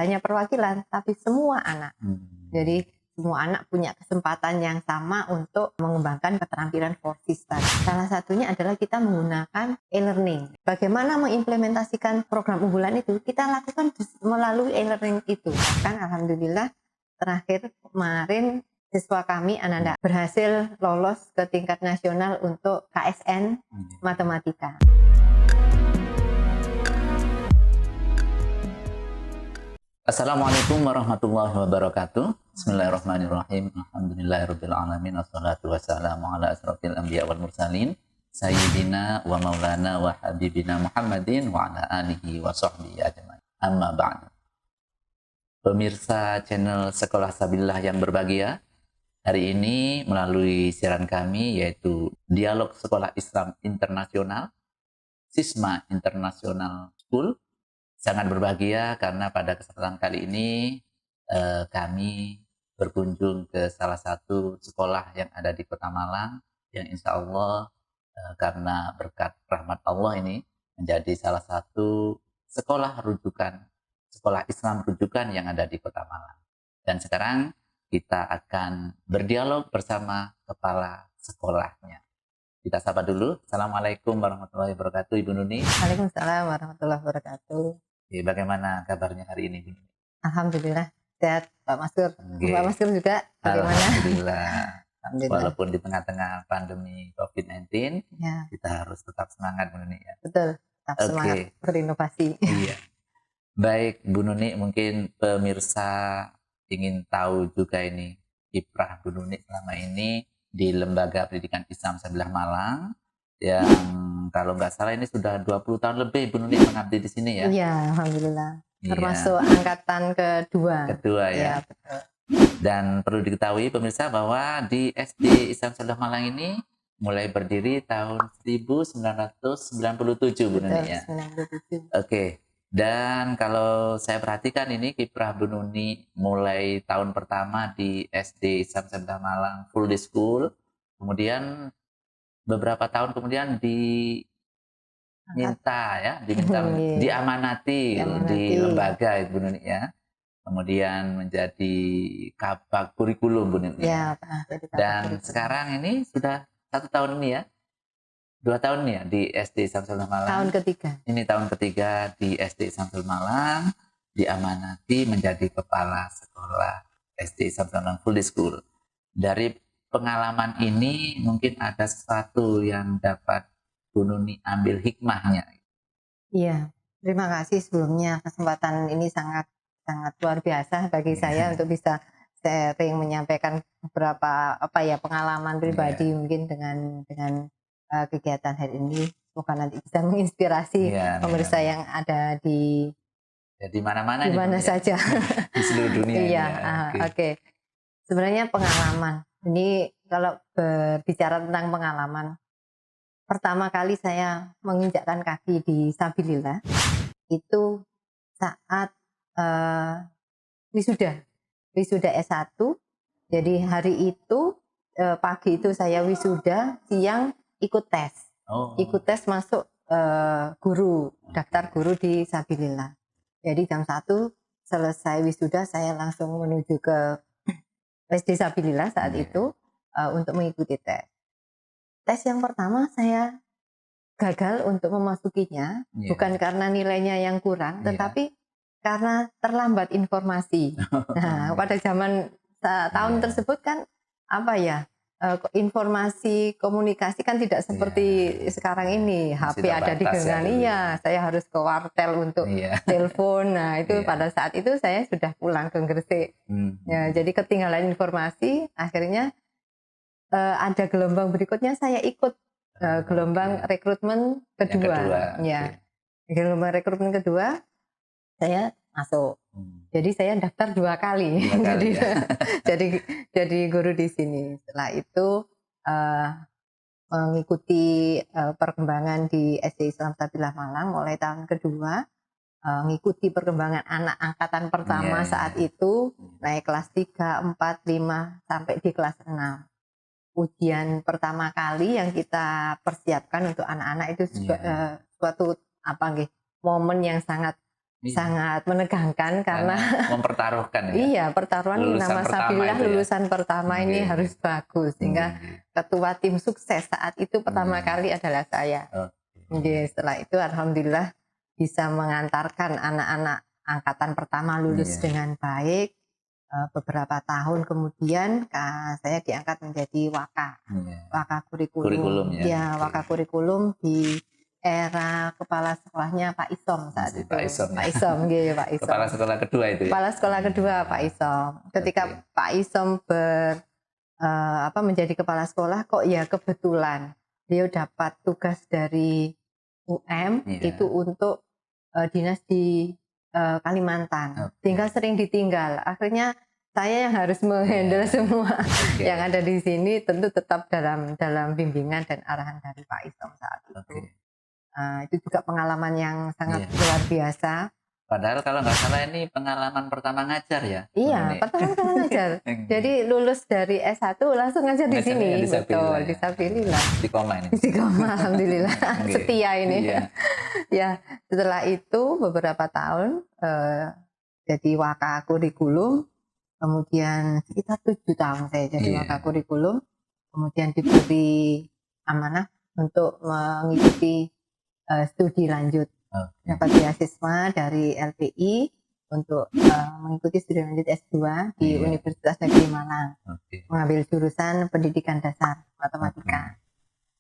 hanya perwakilan, tapi semua anak. Jadi semua anak punya kesempatan yang sama untuk mengembangkan keterampilan forsis tadi. Salah satunya adalah kita menggunakan e-learning. Bagaimana mengimplementasikan program unggulan itu? Kita lakukan melalui e-learning itu. Bahkan alhamdulillah terakhir kemarin siswa kami Ananda berhasil lolos ke tingkat nasional untuk KSN matematika. Assalamualaikum warahmatullahi wabarakatuh. Bismillahirrahmanirrahim. Alhamdulillahirrabbilalamin. Wassalatu wassalamu ala asrafil anbiya wal mursalin Sayyidina wa maulana wa habibina Muhammadin wa ala alihi wa sahbihi ajma'in. Amma ba'du. Pemirsa channel Sekolah Sabillah yang berbahagia, hari ini melalui siaran kami yaitu Dialog Sekolah Islam Internasional, Sisma International School. Sangat berbahagia karena pada kesempatan kali ini kami berkunjung ke salah satu sekolah yang ada di Kota Malang yang insya Allah karena berkat rahmat Allah ini menjadi salah satu sekolah rujukan, sekolah Islam rujukan yang ada di Kota Malang. Dan sekarang kita akan berdialog bersama kepala sekolahnya. Kita sapa dulu. Assalamualaikum warahmatullahi wabarakatuh, Ibu Nuni. Waalaikumsalam warahmatullahi wabarakatuh. Bagaimana kabarnya hari ini, Bu? Alhamdulillah sehat, Pak Maskur. Okay. Mbak Maskur juga bagaimana? Alhamdulillah. Alhamdulillah. Walaupun di tengah-tengah pandemi COVID-19, ya, kita harus tetap semangat, Bu Nuni. Ya? Betul, tetap semangat berinovasi. Iya. Baik, Bu Nuni, mungkin pemirsa ingin tahu juga ini kiprah Bu Nuni selama ini di Lembaga Pendidikan Islam Sabillah Malang, yang kalau nggak salah ini sudah 20 tahun lebih Bu Nuni mengabdi di sini ya? Iya, alhamdulillah. Iya. Termasuk angkatan kedua. Kedua ya. Iya, betul. Dan perlu diketahui pemirsa bahwa di SD Islam Sabillah Malang ini mulai berdiri tahun 1997 Bu Nuni ya. 1997. Oke. Dan kalau saya perhatikan ini kiprah Bu Nuni mulai tahun pertama di SD Islam Sabillah Malang full day school, kemudian beberapa tahun kemudian diminta diamanati di lembaga Bu Nuni ya. Kemudian menjadi kabak kurikulum Bu Nuni. Ya, dan sekarang ini sudah 1 tahun ini ya. 2 tahun ya di SD Islam Sabillah Malang. Tahun ketiga. Ini tahun ketiga di SD Islam Sabillah Malang, diamanati menjadi kepala sekolah SD Islam Sabillah Malang full day school. Dari pengalaman ini mungkin ada sesuatu yang dapat Bu Nuni ambil hikmahnya. Iya, terima kasih sebelumnya, kesempatan ini sangat luar biasa bagi saya untuk bisa sharing, menyampaikan beberapa pengalaman pribadi mungkin dengan kegiatan hari ini. Semoga nanti bisa menginspirasi pemirsa yang ada di mana-mana, di mana saja di seluruh dunia. Iya, Oke. Sebenarnya pengalaman ini, kalau berbicara tentang pengalaman, pertama kali saya menginjakkan kaki di Sabilillah itu saat wisuda S1. Jadi hari itu pagi itu saya wisuda, siang ikut tes. Ikut tes masuk guru, daftar guru di Sabilillah. Jadi jam 1 selesai wisuda, saya langsung menuju ke SD Sabilillah saat itu untuk mengikuti tes. Tes yang pertama saya gagal untuk memasukinya, bukan karena nilainya yang kurang, tetapi karena terlambat informasi. Nah, pada zaman tahun tersebut kan informasi komunikasi kan tidak seperti sekarang ini. HP ada di genggaman, saya harus ke wartel untuk telepon. Nah, itu pada saat itu saya sudah pulang ke Gresik. Ya, jadi ketinggalan informasi, akhirnya ada gelombang berikutnya saya ikut gelombang rekrutmen kedua. Ya. Gelombang rekrutmen kedua saya masuk. Jadi saya daftar 2 kali. Jadi guru di sini. Setelah itu mengikuti perkembangan di SD Islam Sabillah Malang mulai tahun kedua, mengikuti perkembangan anak angkatan pertama saat itu, naik kelas 3, 4, 5 sampai di kelas 6. Ujian pertama kali yang kita persiapkan untuk anak-anak itu suatu momen yang sangat sangat menegangkan karena mempertaruhkan ya. iya, pertaruhan Lulusan nama pertama Sabillah itu ya? lulusan pertama ini Oke. harus bagus sehingga ketua tim sukses saat itu pertama kali adalah saya. Oke. Setelah itu alhamdulillah bisa mengantarkan anak-anak angkatan pertama lulus Iya. dengan baik. Beberapa tahun kemudian saya diangkat menjadi waka Kurikulum kurikulum. ya. Ya, Oke. waka kurikulum di era kepala sekolahnya Pak Isom saat Masih itu. Pak Isom ya. Pak Isom, nggih, Pak Isom. Kepala sekolah kedua itu ya. Kepala sekolah kedua Pak Isom. Ketika Oke. Pak Isom menjadi kepala sekolah, kok ya kebetulan beliau dapat tugas dari UM Iya. itu untuk dinas di Kalimantan, Oke. sehingga sering ditinggal. Akhirnya saya yang harus menghandle Iya. semua Oke. yang ada di sini, tentu tetap dalam bimbingan dan arahan dari Pak Isom saat itu. Oke. Itu juga pengalaman yang sangat Iya. luar biasa. Padahal kalau nggak salah ini pengalaman pertama ngajar ya. Iya, pertama kali ngajar. Jadi lulus dari S1 langsung ngajar di Ngajarnya sini, di Sabillah betul, ya. di Sabillah. Istiqomah ini. Istiqomah, alhamdulillah, Oke. setia ini. Iya. Ya, setelah itu beberapa tahun jadi waka kurikulum, kemudian sekitar 7 tahun saya jadi Iya. waka kurikulum, kemudian diberi amanah untuk mengikuti studi lanjut. Oke. Dapat beasiswa dari LPI untuk mengikuti studi lanjut S2 di Iya. Universitas Negeri Malang, Oke. mengambil jurusan pendidikan dasar matematika.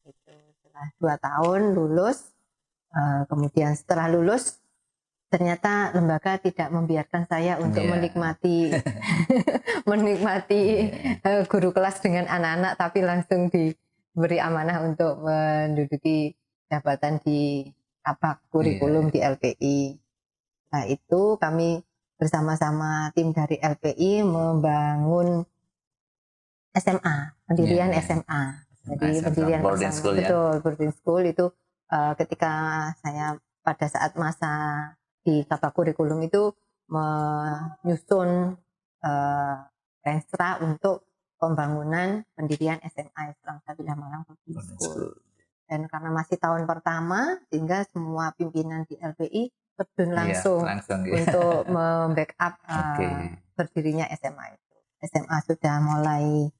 Itu setelah 2 tahun lulus, kemudian setelah lulus ternyata lembaga tidak membiarkan saya untuk Iya. menikmati guru kelas dengan anak-anak, tapi langsung diberi amanah untuk menduduki jabatan di kabak kurikulum di LPI. Nah, itu kami bersama-sama tim dari LPI membangun SMA, pendirian Iya. SMA. Jadi SMA, pendirian boarding bersama, school ya. betul, boarding school itu ketika saya pada saat masa di kabak kurikulum itu menyusun renstra untuk pembangunan pendirian SMA Islam Sabillah Malang Boarding Boarding School. school. Dan karena masih tahun pertama, sehingga semua pimpinan di LPI terjun langsung Iya, langsung ya. untuk membackup Oke. berdirinya SMA itu. SMA sudah mulai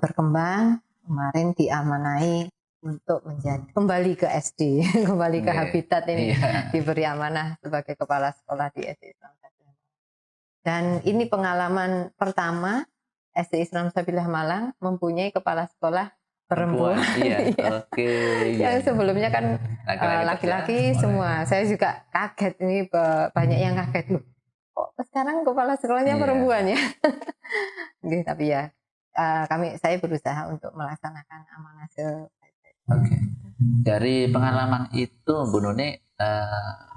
berkembang, kemarin diamanai untuk menjadi kembali ke SD, kembali ke Oke. habitat ini, Iya. diberi amanah sebagai kepala sekolah di SD Islam Sabillah. Dan ini pengalaman pertama SD Islam Sabillah Malang mempunyai kepala sekolah perempuan. Iya. Iya. Oke. Yang sebelumnya kan Laki-laki laki-laki semua. Saya juga kaget, ini banyak yang kaget loh. Kok sekarang kepala sekolahnya Iya. perempuan ya? Gitu, tapi ya saya berusaha untuk melaksanakan amanah Oke. Dari pengalaman itu Bu Nuni,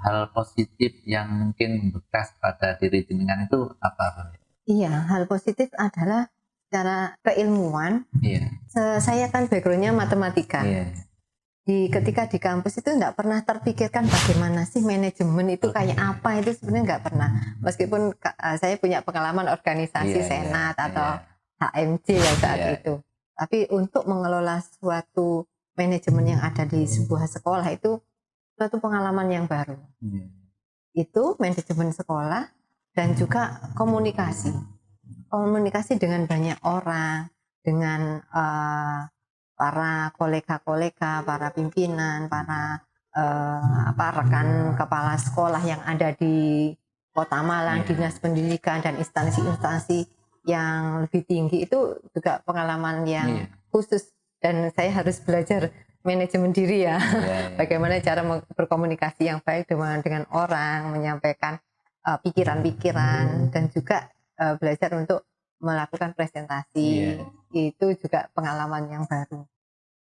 hal positif yang mungkin bekas pada diri jenengan itu apa Bu? Iya, hal positif adalah secara keilmuan. Iya. Saya kan backgroundnya matematika. Iya. Ketika di kampus itu nggak pernah terpikirkan bagaimana sih manajemen itu kayak apa, itu sebenarnya nggak pernah. Meskipun saya punya pengalaman organisasi Iya, senat iya, atau iya. HMJ ya saat Iya. itu. Tapi untuk mengelola suatu manajemen yang ada di sebuah sekolah itu suatu pengalaman yang baru. Iya. Itu manajemen sekolah dan juga komunikasi. Komunikasi dengan banyak orang, dengan para kolega-kolega, para pimpinan, para rekan kepala sekolah yang ada di Kota Malang, Iya. dinas pendidikan dan instansi-instansi yang lebih tinggi, itu juga pengalaman yang Iya. khusus, dan saya harus belajar manajemen diri ya. Iya. Bagaimana cara berkomunikasi yang baik dengan orang, menyampaikan pikiran-pikiran, dan juga belajar untuk melakukan presentasi. Iya. Itu juga pengalaman yang baru.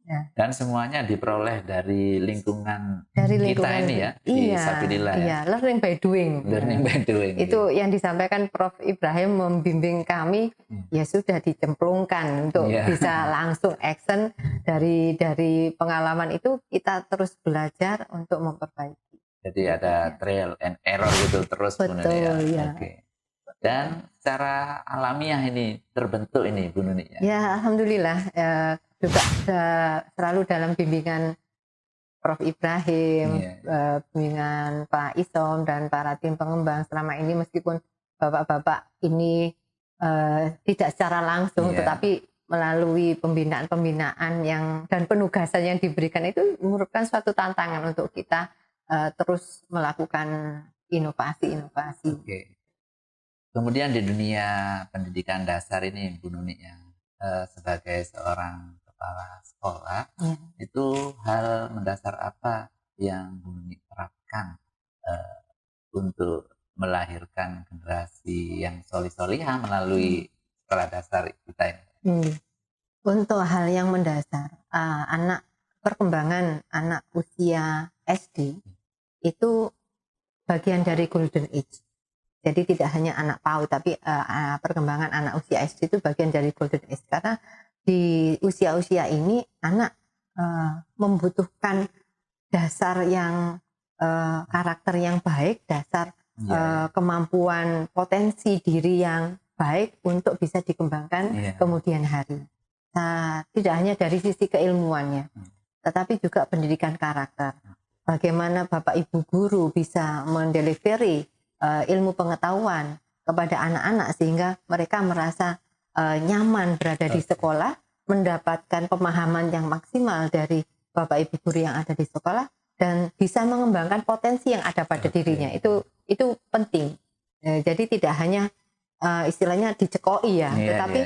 Ya. Dan semuanya diperoleh dari lingkungan Dari kita lingkungan ini ya, di iya, Sabillah ya. iya, learning by doing. Learning by doing. Itu yang disampaikan Prof. Ibrahim membimbing kami, ya sudah dicemplungkan untuk Iya. bisa langsung action. Dari pengalaman itu kita terus belajar untuk memperbaiki. Jadi ada trial and error gitu terus Bu Nuni Betul, ya. Oke. Dan secara alamiah ini terbentuk ini Bu Nuni ya. Ya, alhamdulillah juga selalu dalam bimbingan Prof. Ibrahim, bimbingan Pak Isom dan para tim pengembang selama ini, meskipun bapak-bapak ini tidak secara langsung, tetapi melalui pembinaan-pembinaan dan penugasan yang diberikan itu merupakan suatu tantangan untuk kita terus melakukan inovasi-inovasi. Kemudian di dunia pendidikan dasar ini, Bu Nuni, ya, sebagai seorang kepala sekolah, itu hal mendasar apa yang Bu Nuni terapkan untuk melahirkan generasi yang solih-solihah melalui sekolah dasar kita ini? Untuk hal yang mendasar, perkembangan anak usia SD itu bagian dari golden age. Jadi tidak hanya anak PAUD, tapi perkembangan anak usia SD itu bagian dari golden age. Karena di usia-usia ini anak membutuhkan dasar yang karakter yang baik, dasar kemampuan potensi diri yang baik untuk bisa dikembangkan kemudian hari. Nah, tidak hanya dari sisi keilmuannya, tetapi juga pendidikan karakter. Bagaimana Bapak Ibu guru bisa mendelivery ilmu pengetahuan kepada anak-anak sehingga mereka merasa nyaman berada di sekolah, mendapatkan pemahaman yang maksimal dari Bapak Ibu guru yang ada di sekolah dan bisa mengembangkan potensi yang ada pada dirinya. Itu penting. Jadi tidak hanya istilahnya dicekoi ya, tetapi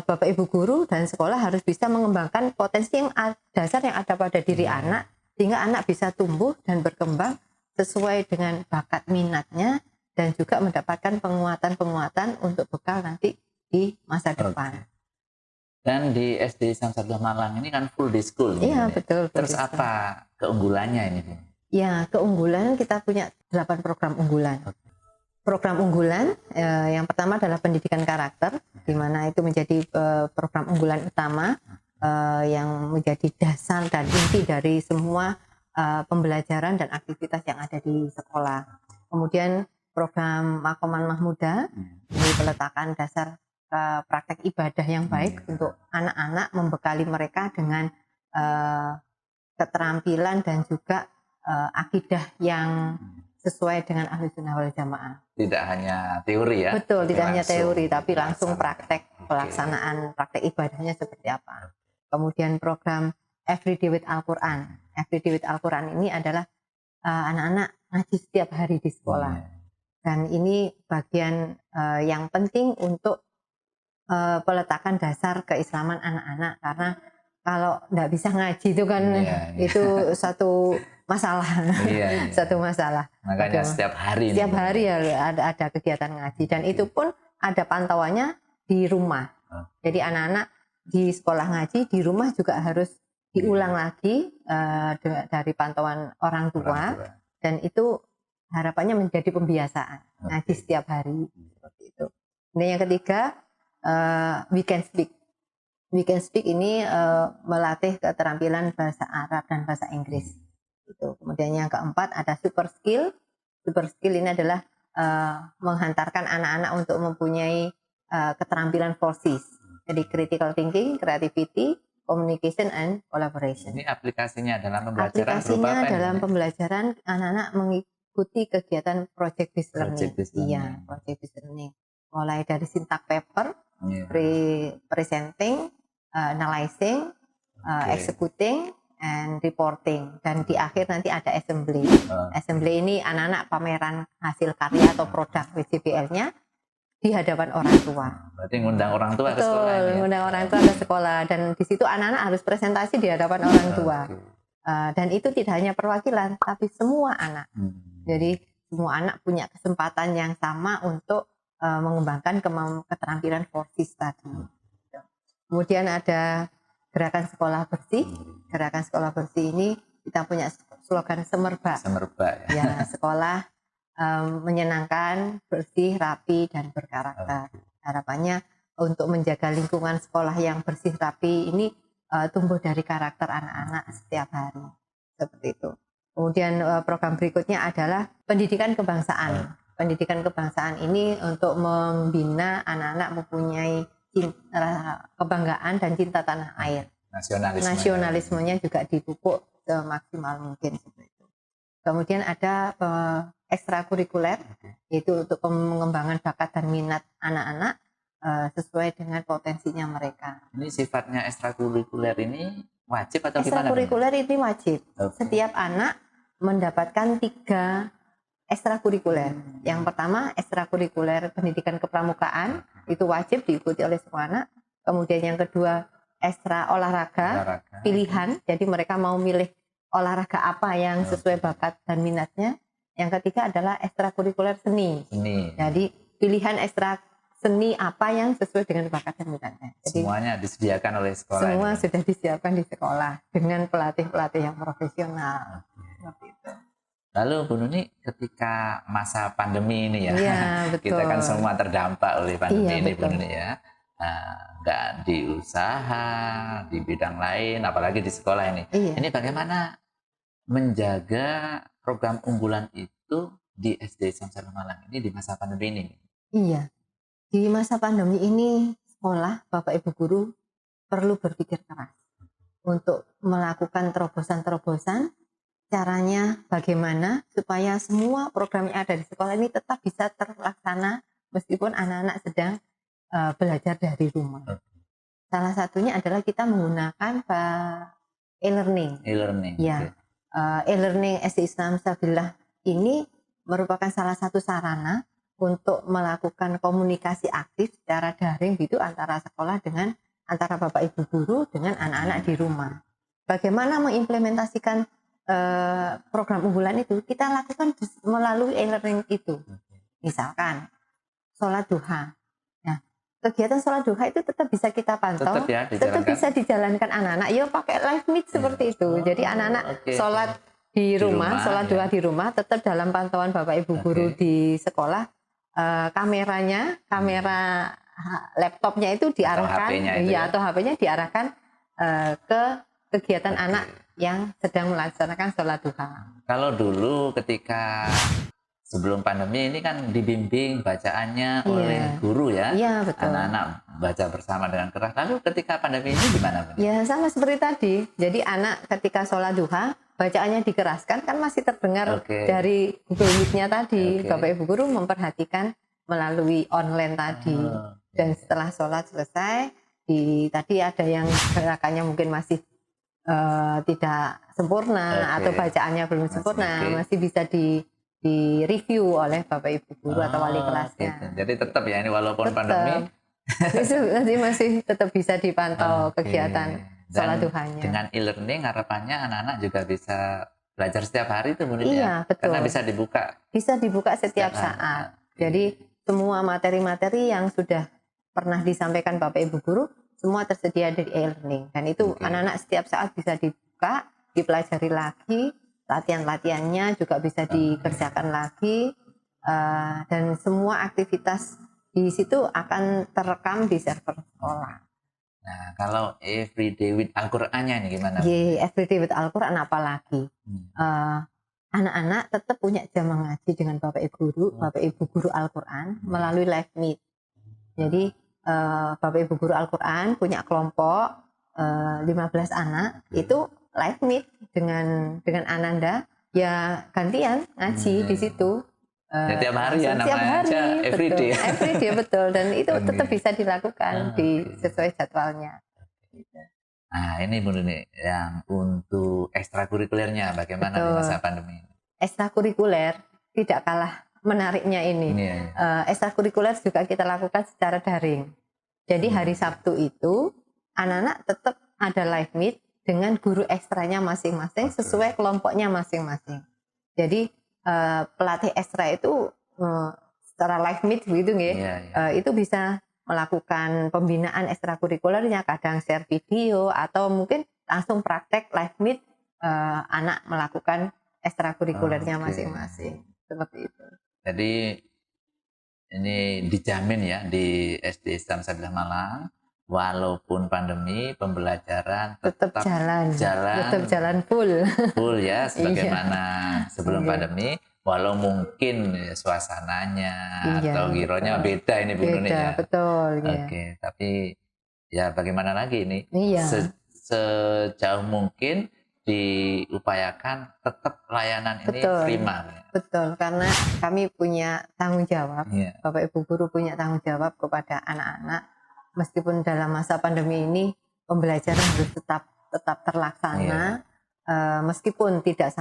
Bapak Ibu guru dan sekolah harus bisa mengembangkan potensi yang dasar yang ada pada diri anak sehingga anak bisa tumbuh dan berkembang sesuai dengan bakat minatnya dan juga mendapatkan penguatan-penguatan untuk bekal nanti di masa depan. Dan di SD Samsatullah Malang ini kan full day school. Iya, betul. Terus apa keunggulannya ini, Bu? Ya, keunggulan kita punya 8 program unggulan. Program unggulan yang pertama adalah pendidikan karakter, di mana itu menjadi program unggulan utama yang menjadi dasar dan inti dari semua pembelajaran dan aktivitas yang ada di sekolah. Kemudian program Makoman Mahmuda, ini peletakan dasar praktek ibadah yang baik untuk anak-anak, membekali mereka dengan keterampilan dan juga akidah yang sesuai dengan Ahlu Sunnah wal Jamaah. Tidak hanya teori ya? Betul, tidak hanya teori, tapi langsung praktek pelaksanaan praktek ibadahnya seperti apa. Kemudian program Everyday with Al-Quran. Everyday with Al-Quran ini adalah anak-anak ngaji setiap hari di sekolah. Dan ini bagian yang penting untuk peletakan dasar keislaman anak-anak. Karena kalau tidak bisa ngaji itu kan itu satu masalah. Satu masalah. Makanya setiap hari ada kegiatan ngaji. Dan itu pun ada pantauannya di rumah. Jadi anak-anak di sekolah ngaji, di rumah juga harus diulang lagi dari pantauan orang tua. Dan itu harapannya menjadi pembiasaan ngaji setiap hari seperti itu. Nah, yang ketiga we can speak. We can speak ini melatih keterampilan bahasa Arab dan bahasa Inggris. Itu. Kemudian yang keempat ada super skill. Super skill ini adalah menghantarkan anak-anak untuk mempunyai keterampilan 4Cs. Jadi critical thinking, creativity, communication, and collaboration. Ini aplikasinya dalam pembelajaran aplikasinya dalam pembelajaran anak-anak mengikuti kegiatan project based learning. Iya, project based learning. Mulai dari syntax paper, presenting, analyzing, executing, and reporting. Dan di akhir nanti ada assembly. Assembly ini anak-anak pameran hasil karya atau produk WJBL-nya di hadapan orang tua. Berarti ngundang orang tua ke sekolah. Betul, ngundang orang tua ke sekolah. Dan di situ anak-anak harus presentasi di hadapan orang tua. Dan itu tidak hanya perwakilan, tapi semua anak. Jadi semua anak punya kesempatan yang sama untuk mengembangkan keterampilan 4Cs tadi. Kemudian ada gerakan sekolah bersih. Gerakan sekolah bersih ini kita punya slogan Semerbak. Semerbak ya. Sekolah menyenangkan, bersih, rapi, dan berkarakter. Harapannya untuk menjaga lingkungan sekolah yang bersih, rapi ini tumbuh dari karakter anak-anak setiap hari. Seperti itu. Kemudian program berikutnya adalah pendidikan kebangsaan. Pendidikan kebangsaan ini untuk membina anak-anak mempunyai kebanggaan dan cinta tanah air. Nasionalismenya juga dipupuk semaksimal mungkin seperti itu. Kemudian ada ekstrakurikuler, yaitu untuk pengembangan bakat dan minat anak-anak sesuai dengan potensinya mereka. Ini sifatnya ekstrakurikuler ini wajib atau gimana? Ekstrakurikuler ini wajib. Setiap anak mendapatkan 3 ekstrakurikuler. Yang pertama ekstrakurikuler pendidikan kepramukaan, itu wajib diikuti oleh semua anak. Kemudian yang kedua ekstra olahraga pilihan, jadi mereka mau milih olahraga apa yang sesuai bakat dan minatnya. Yang ketiga adalah ekstrakurikuler seni. Jadi pilihan ekstra seni apa yang sesuai dengan bakat dan minatnya. Jadi, semuanya disediakan oleh sekolah. Semua sudah disiapkan di sekolah dengan pelatih-pelatih yang profesional. Seperti itu. Lalu Bu Nuni, ketika masa pandemi ini ya, betul. kita kan semua terdampak oleh pandemi ini, betul. Bu Nuni ya. Nggak di usaha, di bidang lain, apalagi di sekolah ini. Ini bagaimana menjaga program unggulan itu di SD Samsat Malang ini di masa pandemi ini? Iya, di masa pandemi ini sekolah, Bapak Ibu guru perlu berpikir keras untuk melakukan terobosan-terobosan. Caranya bagaimana supaya semua program yang ada di sekolah ini tetap bisa terlaksana meskipun anak-anak sedang belajar dari rumah. Salah satunya adalah kita menggunakan e-learning. Ya, e-learning SD Islam Sabillah ini merupakan salah satu sarana untuk melakukan komunikasi aktif secara daring gitu antara sekolah dengan antara Bapak Ibu guru dengan anak-anak di rumah. Bagaimana mengimplementasikan program unggulan itu? Kita lakukan melalui e-learning itu. Misalkan sholat duha. Nah, kegiatan sholat duha itu tetap bisa kita pantau, tetap bisa dijalankan anak-anak. Ya pakai live meet seperti itu. Jadi anak-anak sholat di rumah, sholat duha di rumah, tetap dalam pantauan Bapak Ibu guru di sekolah. Kamera laptopnya itu diarahkan, atau HP-nya diarahkan ke kegiatan anak yang sedang melaksanakan sholat duha. Kalau dulu ketika sebelum pandemi ini kan dibimbing bacaannya oleh guru ya, betul. Anak-anak baca bersama dengan keras. Lalu ketika pandemi ini gimana? Ya sama seperti tadi. Jadi anak ketika sholat duha bacaannya dikeraskan kan masih terdengar dari Google Meet-nya tadi. Bapak Ibu guru memperhatikan melalui online tadi. Dan setelah sholat selesai, tadi ada yang gerakannya mungkin masih tidak sempurna atau bacaannya belum sempurna, masih bisa di review oleh Bapak Ibu guru atau wali kelasnya. Jadi tetap ya ini walaupun pandemi nanti masih tetap bisa dipantau kegiatan sholat duhanya. Dengan e-learning harapannya anak-anak juga bisa belajar setiap hari itu mungkin betul. Karena bisa dibuka. Bisa dibuka setiap saat. Jadi semua materi-materi yang sudah pernah disampaikan Bapak Ibu guru semua tersedia di e-learning dan itu anak-anak setiap saat bisa dibuka, dipelajari lagi, latihan-latihannya juga bisa dikerjakan lagi dan semua aktivitas di situ akan terekam di server sekolah. Nah, kalau Everyday with Al-Qur'annya ini gimana? Everyday with Al-Qur'an apalagi. Anak-anak tetap punya jam mengaji dengan Bapak Ibu guru Al-Qur'an melalui live meet. Jadi Bapak Ibu guru Al-Qur'an punya kelompok 15 anak itu live meet dengan Ananda ya gantian ngaji di situ. Tiap hari ya namanya everyday. Everyday betul dan itu tetap bisa dilakukan sesuai jadwalnya. Nah ini Bu Nuni yang untuk ekstrakurikulernya bagaimana di masa pandemi? Ekstrakurikuler tidak kalah menariknya ini. Ekstrakurikuler juga kita lakukan secara daring. Jadi hari Sabtu itu anak-anak tetap ada live meet dengan guru ekstranya masing-masing sesuai kelompoknya masing-masing. Jadi pelatih ekstra itu secara live meet begitu itu bisa melakukan pembinaan ekstrakurikulernya, kadang share video atau mungkin langsung praktek live meet anak melakukan ekstrakurikulernya masing-masing seperti itu. Jadi ini dijamin ya di SD Islam Sabillah Malang walaupun pandemi pembelajaran tetap jalan full ya sebagaimana sebelum pandemi walau mungkin suasananya atau gironya beda ini Bu Nuni ya. Betul. Tapi ya bagaimana lagi ini sejauh mungkin diupayakan tetap layanan ini Betul. prima. Betul, karena kami punya tanggung jawab, Bapak Ibu guru punya tanggung jawab kepada anak-anak. Meskipun dalam masa pandemi ini pembelajaran harus tetap terlaksana, meskipun tidak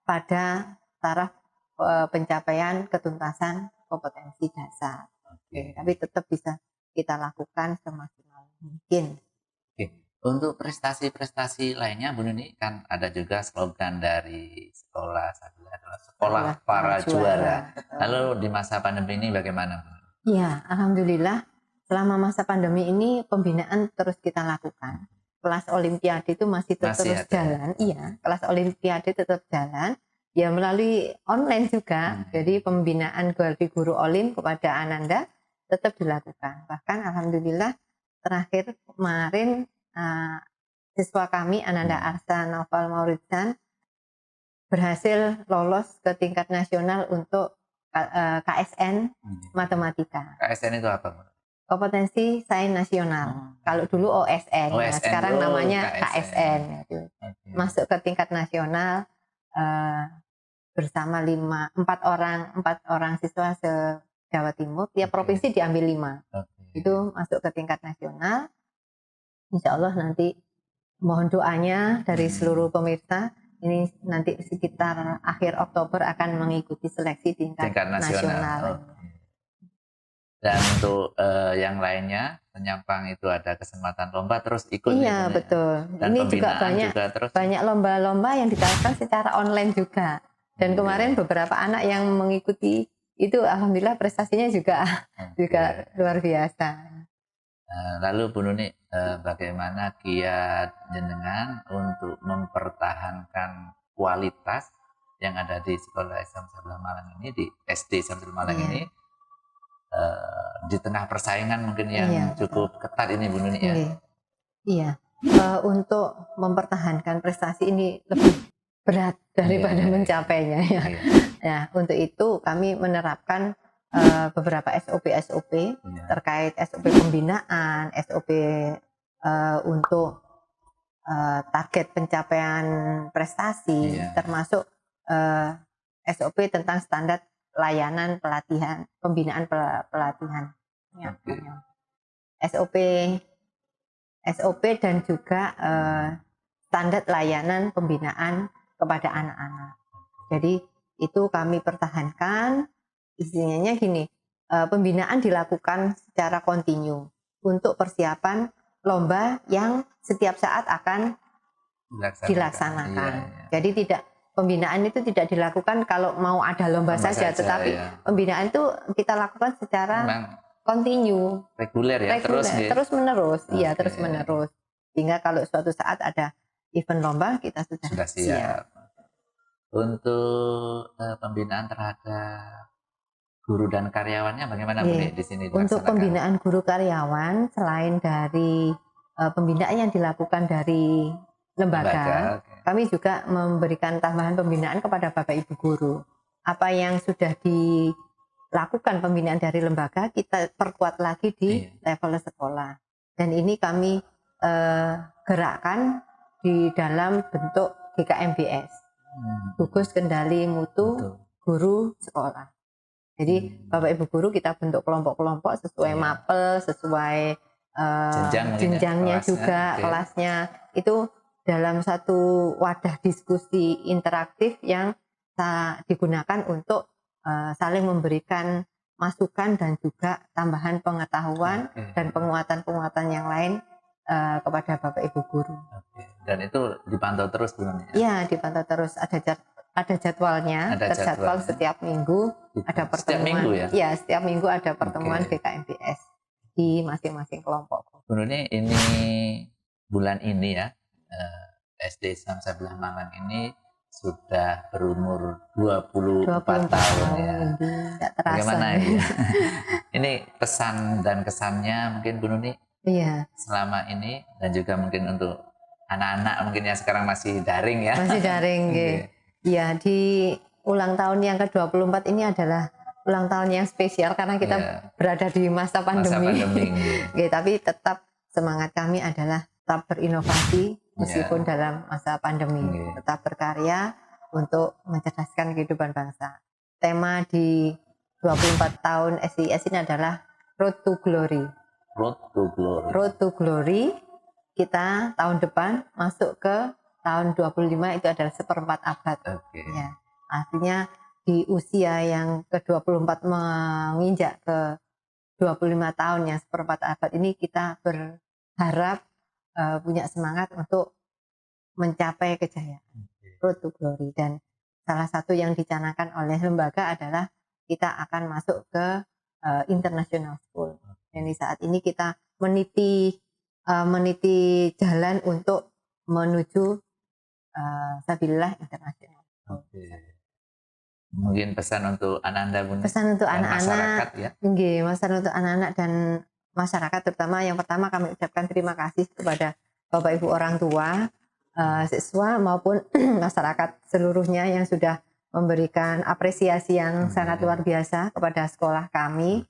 pada taraf pencapaian ketuntasan kompetensi dasar. Tapi tetap bisa kita lakukan semaksimal mungkin. Untuk prestasi-prestasi lainnya, Bu Nuni, kan ada juga slogan dari sekolah adalah sekolah para juara. Lalu di masa pandemi ini bagaimana, Bu? Iya, alhamdulillah selama masa pandemi ini pembinaan terus kita lakukan. Kelas olimpiade itu masih terus jalan. Iya, kelas olimpiade tetap jalan. Ya melalui online juga. Jadi pembinaan Guardi Guru Olim kepada Ananda tetap dilakukan. Bahkan alhamdulillah terakhir kemarin siswa kami Ananda Arsa Noval Maurizan berhasil lolos ke tingkat nasional untuk KSN matematika. KSN itu apa? Kompetensi Sains Nasional. Kalau dulu OSN, nah, sekarang namanya KSN. Masuk ke tingkat nasional bersama 4 orang siswa se-Jawa Timur. Tiap provinsi diambil 5. Itu masuk ke tingkat nasional. Insya Allah nanti mohon doanya dari seluruh pemirsa, ini nanti sekitar akhir Oktober akan mengikuti seleksi tingkat nasional. Dan untuk yang lainnya, penyampang itu ada kesempatan lomba terus ikut. Iya, betul. Dan ini juga banyak lomba-lomba yang dilakukan secara online juga. Dan kemarin beberapa anak yang mengikuti itu alhamdulillah prestasinya juga luar biasa. Lalu Bu Nuni, bagaimana kiat jenengan untuk mempertahankan kualitas yang ada di Sekolah Islam Sebelah Malang ini, di SD Samsul Malang ini, di tengah persaingan mungkin yang cukup ketat ini, Bu Nuni, ya? Iya, untuk mempertahankan prestasi ini lebih berat daripada mencapainya. Ya, untuk itu kami menerapkan beberapa SOP terkait SOP pembinaan, SOP untuk target pencapaian prestasi, termasuk SOP tentang standar layanan pelatihan, pembinaan pelatihan. SOP dan juga standar layanan pembinaan kepada anak-anak. Jadi itu kami pertahankan. Isinya gini, pembinaan dilakukan secara kontinu untuk persiapan lomba yang setiap saat akan dilaksanakan. Jadi pembinaan itu tidak dilakukan kalau mau ada lomba saja, tetapi pembinaan itu kita lakukan secara kontinu, reguler ya, terus menerus, terus menerus. Sehingga kalau suatu saat ada event lomba kita sudah siap. Untuk pembinaan terhadap guru dan karyawannya bagaimana Bu di sini? Untuk pembinaan guru karyawan, selain dari pembinaan yang dilakukan dari lembaga, kami juga memberikan tambahan pembinaan kepada Bapak Ibu guru. Apa yang sudah dilakukan pembinaan dari lembaga, kita perkuat lagi di level sekolah. Dan ini kami gerakkan di dalam bentuk GKMBS, Gugus Kendali Mutu Guru Sekolah. Jadi Bapak Ibu guru kita bentuk kelompok-kelompok sesuai mapel, sesuai jenjangnya juga, kelasnya. Itu dalam satu wadah diskusi interaktif yang digunakan untuk saling memberikan masukan dan juga tambahan pengetahuan dan penguatan-penguatan yang lain kepada Bapak Ibu guru. Dan itu dipantau terus, Bu? Iya, dipantau terus. Ada jadwalnya, terjadwal setiap minggu ada pertemuan. Setiap minggu ya? Iya, setiap minggu ada pertemuan GKMBS di masing-masing kelompok. Bu Nuni, ini bulan ini ya, SD Islam Sebelah Malang ini sudah berumur 24 tahun ya. Tidak terasa. Bagaimana ya? Ini pesan dan kesannya mungkin Bu Nuni selama ini, dan juga mungkin untuk anak-anak mungkin yang sekarang masih daring ya. Masih daring, Iya, di ulang tahun yang ke-24 ini adalah ulang tahun yang spesial karena kita berada di masa pandemi. Tapi tetap semangat kami adalah tetap berinovasi, meskipun dalam masa pandemi. Tetap berkarya untuk mencerdaskan kehidupan bangsa. Tema di 24 tahun SDIS ini adalah Road to Glory. Road to Glory. Road to Glory, kita tahun depan masuk ke tahun 25 itu adalah seperempat abad. Ya, artinya di usia yang ke-24 menginjak ke 25 tahun yang seperempat abad ini kita berharap punya semangat untuk mencapai kejayaan. Road to Glory. Dan salah satu yang dicanangkan oleh lembaga adalah kita akan masuk ke international school. Jadi saat ini kita meniti jalan untuk menuju Sabilillah International. Mungkin pesan untuk anak-anak, Bun. Pesan untuk anak-anak, ya. Pesan untuk anak-anak dan masyarakat terutama. Yang pertama kami ucapkan terima kasih kepada Bapak Ibu orang tua, siswa maupun masyarakat seluruhnya yang sudah memberikan apresiasi yang sangat luar biasa kepada sekolah kami.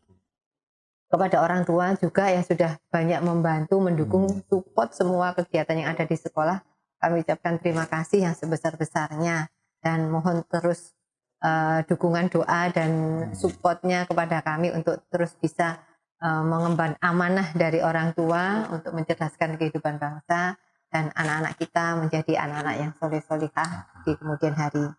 Kepada orang tua juga yang sudah banyak membantu, mendukung, support semua kegiatan yang ada di sekolah. Kami ucapkan terima kasih yang sebesar-besarnya dan mohon terus dukungan doa dan supportnya kepada kami untuk terus bisa mengemban amanah dari orang tua untuk mencerdaskan kehidupan bangsa dan anak-anak kita menjadi anak-anak yang soleh-solihah di kemudian hari.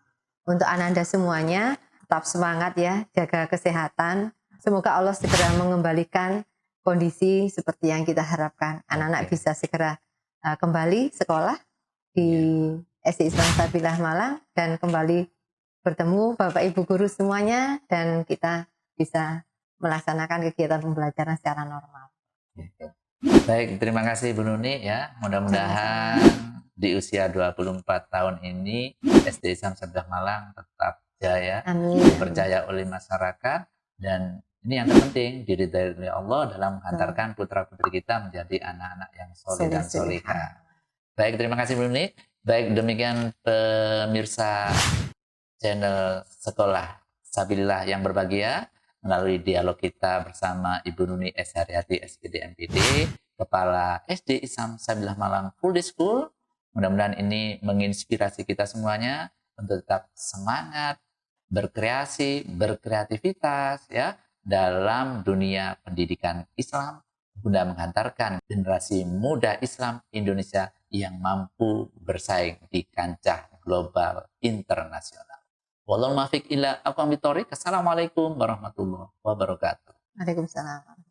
Untuk Ananda semuanya, tetap semangat ya, jaga kesehatan. Semoga Allah segera mengembalikan kondisi seperti yang kita harapkan. Anak-anak bisa segera kembali sekolah di SD Islam Sabilillah Malang dan kembali bertemu Bapak Ibu guru semuanya dan kita bisa melaksanakan kegiatan pembelajaran secara normal. Baik, terima kasih Bu Nuni ya. Mudah-mudahan di usia 24 tahun ini SD Islam Sabilillah Malang tetap jaya, dipercaya oleh masyarakat, dan ini yang terpenting diridhai oleh Allah dalam menghantarkan putra-putri kita menjadi anak-anak yang soleh dan solihah. Baik, terima kasih Bu Nuni. Baik, demikian pemirsa channel Sekolah Sabilillah yang berbahagia, melalui dialog kita bersama Ibu Nuni S. Haryati, SPD MPD, Kepala SD Islam Sabilillah Malang Full Day School. Mudah-mudahan ini menginspirasi kita semuanya untuk tetap semangat, berkreasi, berkreativitas ya dalam dunia pendidikan Islam guna menghantarkan generasi muda Islam Indonesia yang mampu bersaing di kancah global internasional. Wallahul muwaffiq ila aqwamit thoriq. Assalamualaikum warahmatullahi wabarakatuh. Waalaikumsalam.